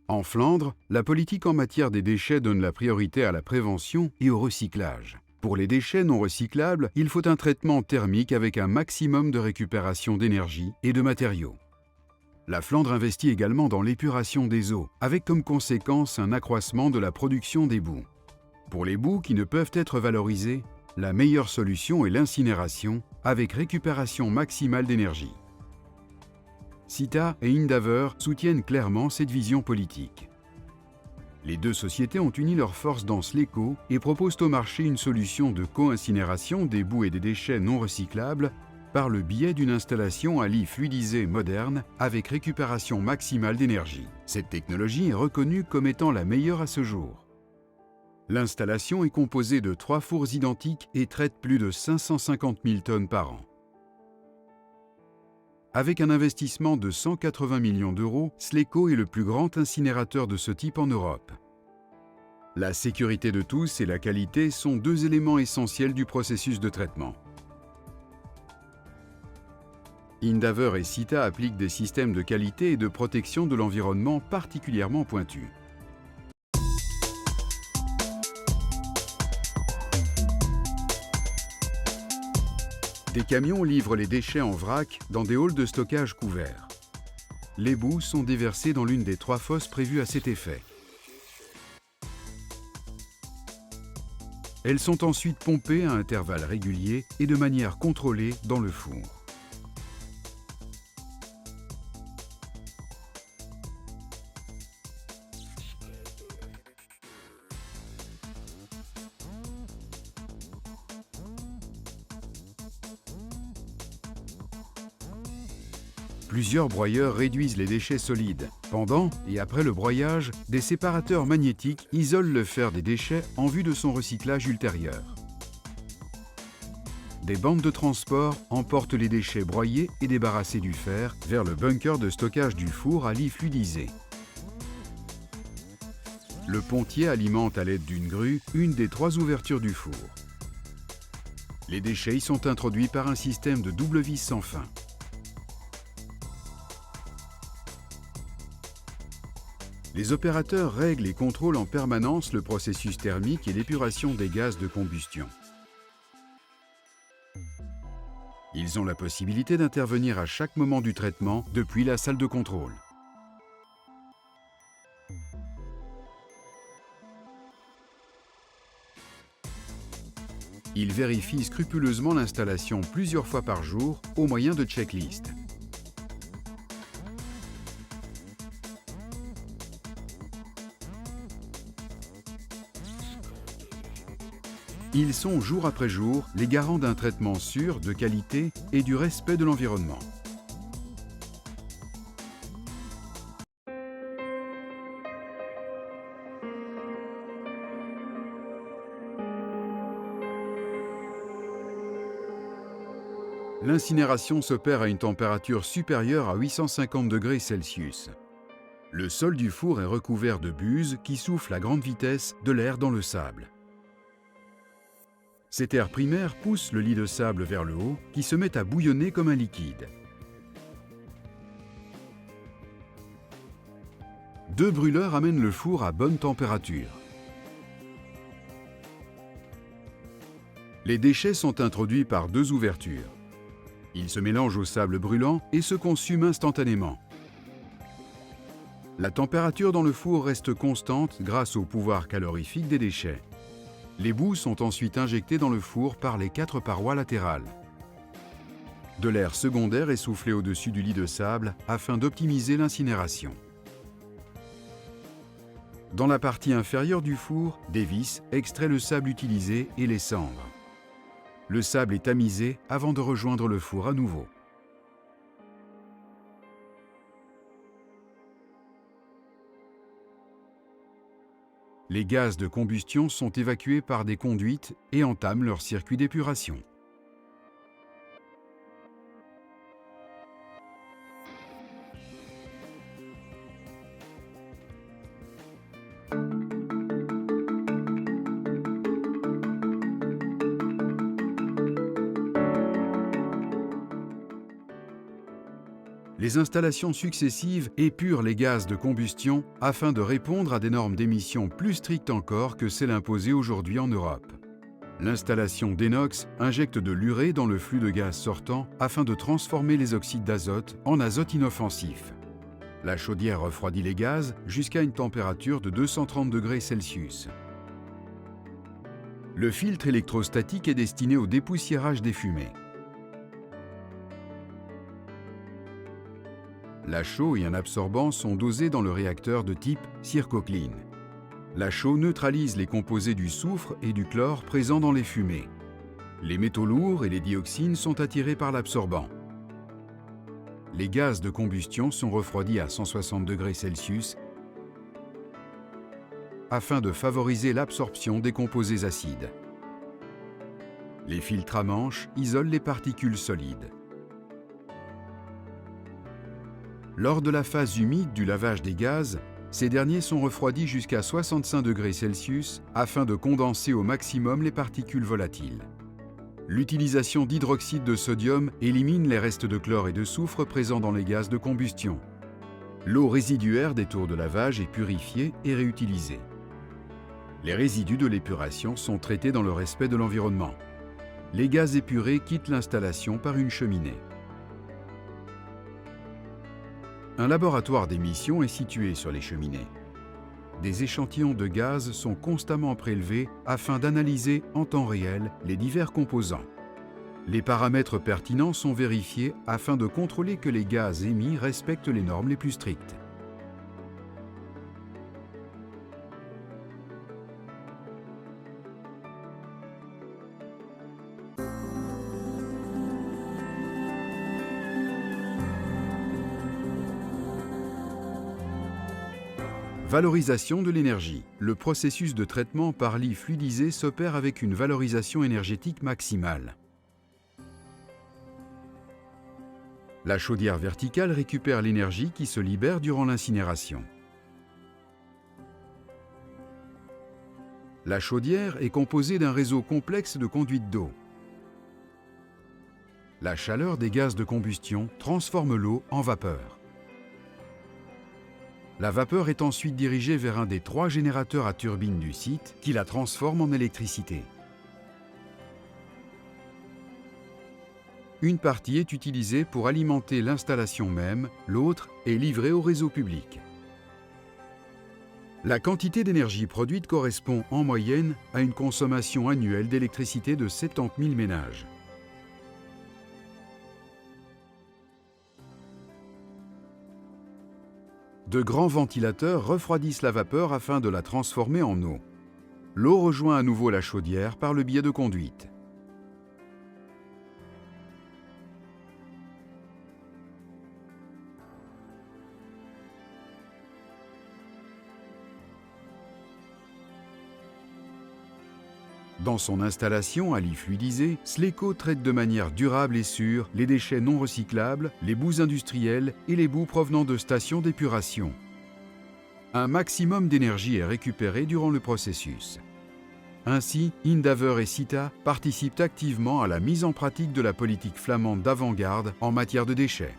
En Flandre, la politique en matière des déchets donne la priorité à la prévention et au recyclage. Pour les déchets non recyclables, il faut un traitement thermique avec un maximum de récupération d'énergie et de matériaux. La Flandre investit également dans l'épuration des eaux, avec comme conséquence un accroissement de la production des boues. Pour les boues qui ne peuvent être valorisées, la meilleure solution est l'incinération, avec récupération maximale d'énergie. Cita et Indaver soutiennent clairement cette vision politique. Les deux sociétés ont uni leurs forces dans Sleco et proposent au marché une solution de co-incinération des boues et des déchets non recyclables par le biais d'une installation à lit fluidisé moderne avec récupération maximale d'énergie. Cette technologie est reconnue comme étant la meilleure à ce jour. L'installation est composée de 3 fours identiques et traite plus de 550 000 tonnes par an. Avec un investissement de 180 millions d'euros, Sleco est le plus grand incinérateur de ce type en Europe. La sécurité de tous et la qualité sont deux éléments essentiels du processus de traitement. Indaver et Cita appliquent des systèmes de qualité et de protection de l'environnement particulièrement pointus. Des camions livrent les déchets en vrac dans des halls de stockage couverts. Les boues sont déversées dans l'une des 3 fosses prévues à cet effet. Elles sont ensuite pompées à intervalles réguliers et de manière contrôlée dans le four. Plusieurs broyeurs réduisent les déchets solides. Pendant et après le broyage, des séparateurs magnétiques isolent le fer des déchets en vue de son recyclage ultérieur. Des bandes de transport emportent les déchets broyés et débarrassés du fer vers le bunker de stockage du four à lit fluidisé. Le pontier alimente à l'aide d'une grue une des 3 ouvertures du four. Les déchets y sont introduits par un système de double vis sans fin. Les opérateurs règlent et contrôlent en permanence le processus thermique et l'épuration des gaz de combustion. Ils ont la possibilité d'intervenir à chaque moment du traitement depuis la salle de contrôle. Ils vérifient scrupuleusement l'installation plusieurs fois par jour au moyen de checklists. Ils sont jour après jour les garants d'un traitement sûr, de qualité et du respect de l'environnement. L'incinération s'opère à une température supérieure à 850 degrés Celsius. Le sol du four est recouvert de buse qui souffle à grande vitesse de l'air dans le sable. Cet air primaire pousse le lit de sable vers le haut, qui se met à bouillonner comme un liquide. 2 brûleurs amènent le four à bonne température. Les déchets sont introduits par 2 ouvertures. Ils se mélangent au sable brûlant et se consument instantanément. La température dans le four reste constante grâce au pouvoir calorifique des déchets. Les boues sont ensuite injectées dans le four par les 4 parois latérales. De l'air secondaire est soufflé au-dessus du lit de sable afin d'optimiser l'incinération. Dans la partie inférieure du four, des vis extraient le sable utilisé et les cendres. Le sable est tamisé avant de rejoindre le four à nouveau. Les gaz de combustion sont évacués par des conduites et entament leur circuit d'épuration. les installations successives épurent les gaz de combustion afin de répondre à des normes d'émission plus strictes encore que celles imposées aujourd'hui en Europe. L'installation d'Enox injecte de l'urée dans le flux de gaz sortant afin de transformer les oxydes d'azote en azote inoffensif. La chaudière refroidit les gaz jusqu'à une température de 230 degrés Celsius. Le filtre électrostatique est destiné au dépoussiérage des fumées. La chaux et un absorbant sont dosés dans le réacteur de type CircoClean. La chaux neutralise les composés du soufre et du chlore présents dans les fumées. Les métaux lourds et les dioxines sont attirés par l'absorbant. Les gaz de combustion sont refroidis à 160 degrés Celsius afin de favoriser l'absorption des composés acides. Les filtres à manche isolent les particules solides. Lors de la phase humide du lavage des gaz, ces derniers sont refroidis jusqu'à 65 degrés Celsius afin de condenser au maximum les particules volatiles. L'utilisation d'hydroxyde de sodium élimine les restes de chlore et de soufre présents dans les gaz de combustion. L'eau résiduaire des tours de lavage est purifiée et réutilisée. Les résidus de l'épuration sont traités dans le respect de l'environnement. Les gaz épurés quittent l'installation par une cheminée. Un laboratoire d'émission est situé sur les cheminées. Des échantillons de gaz sont constamment prélevés afin d'analyser en temps réel les divers composants. Les paramètres pertinents sont vérifiés afin de contrôler que les gaz émis respectent les normes les plus strictes. Valorisation de l'énergie. Le processus de traitement par lit fluidisé s'opère avec une valorisation énergétique maximale. La chaudière verticale récupère l'énergie qui se libère durant l'incinération. La chaudière est composée d'un réseau complexe de conduites d'eau. La chaleur des gaz de combustion transforme l'eau en vapeur. La vapeur est ensuite dirigée vers un des 3 générateurs à turbine du site qui la transforme en électricité. Une partie est utilisée pour alimenter l'installation même, l'autre est livrée au réseau public. La quantité d'énergie produite correspond en moyenne à une consommation annuelle d'électricité de 70 000 ménages. De grands ventilateurs refroidissent la vapeur afin de la transformer en eau. L'eau rejoint à nouveau la chaudière par le biais de conduites. Dans son installation à lit fluidisé, Sleco traite de manière durable et sûre les déchets non recyclables, les boues industrielles et les boues provenant de stations d'épuration. Un maximum d'énergie est récupéré durant le processus. Ainsi, Indaver et Sita participent activement à la mise en pratique de la politique flamande d'avant-garde en matière de déchets.